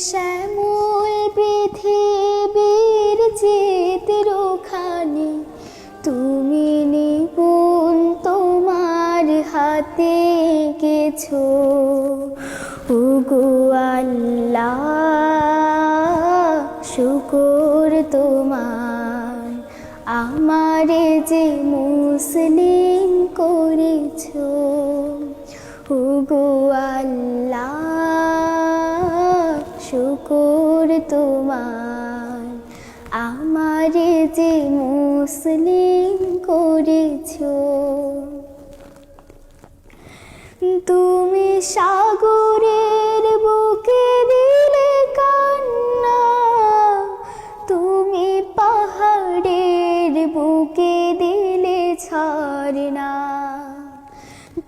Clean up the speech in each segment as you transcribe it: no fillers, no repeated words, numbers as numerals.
শ্যামল পৃথিবীর চিত্রখানি তুমি নিপুণ তোমার হাতে কিছু। ওগো আল্লাহ শুকর তোমার আমারে যে মুসলিম করেছ। ওগো আল্লাহ শুকর তোমার আমারে যে মুসলিম করেছ। তুমি সাগরের বুকে দিলে কান্না, তুমি পাহাড়ের বুকে দিলে ঝরনা।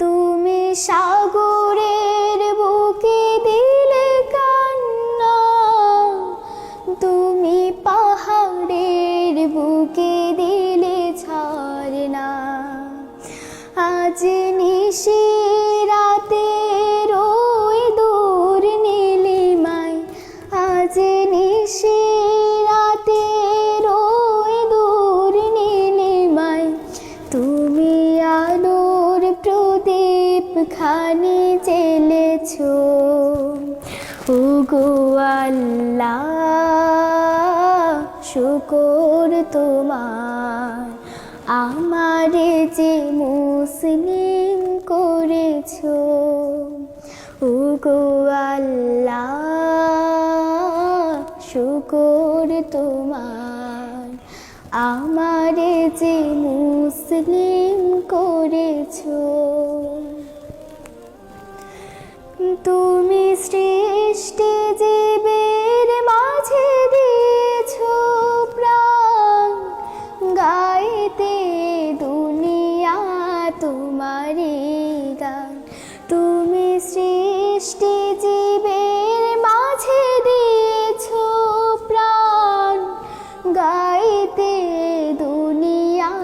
তুমি সাগরের বুকে দিলে কান্না, তুমি পাহাড়ের বুকে দিলে ঝরনা। আজ নিশি রাতে রোই দূর নীলিমায়, আজ নিশি রাতে রোই দূর নীলিমায়, তুমি আলোর প্রদীপ খানি জ্বেলেছ। ওগো আল্লাহ শুকর তোমার আমারে যে মুসলিম করেছ। ওগো আল্লাহ শুকর তোমার আমারে যে মুসলিম করেছ। তুমি সৃষ্টি জীবের মাঝে দিয়েছ প্রাণ, গাইতে দুনিয়া তোমারি গান। তুমি সৃষ্টি জীবের মাঝে দিয়েছ প্রাণ, গাইতে দুনিয়া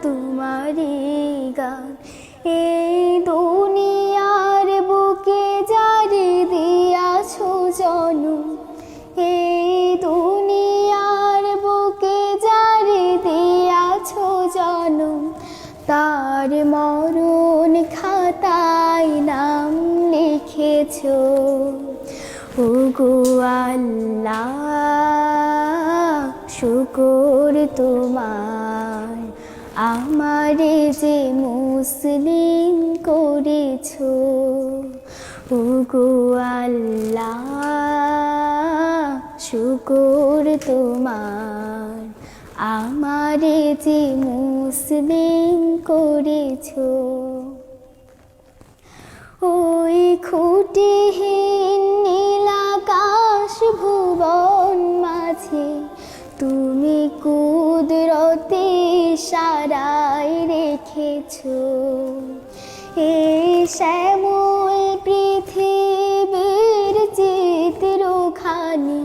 তোমারি গান। এই দুনিয়ার বুকে জারি দিয়াছ জনম, এই দুনিয়ার বুকে জারি দিয়াছ জনম, তার মরণ খাতায় নাম লিখেছ। ওগো আল্লাহ শুকর তোমার আমারে যে মুসলিম করেছ। ওগো আল্লাহ শুকর তোমার আমারে যে মুসলিম করেছ। ওই খুঁটিহীন নীল আকাশ ভুবন মাঝে তুমি কুদরতে সারাই রেখেছ। এই শ্যামল পৃথিবীর চিত্রখানি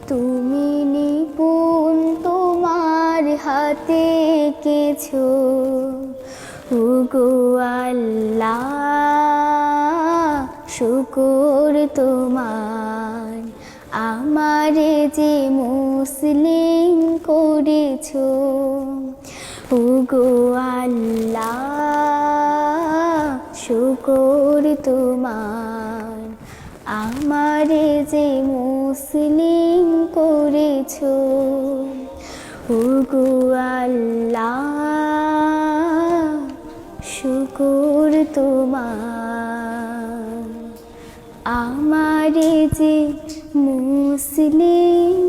তুমি নিপুণ তোমার হাতে কিছু। ওগো আল্লাহ শুকর তোমার আমারে যে মুসলিম করেছ। ওগো আল্লাহ শুকর তোমার আমারে যে মুসলিম করেছ। ওগো আল্লাহ শুকর তোমার আমারে যে মুসলিম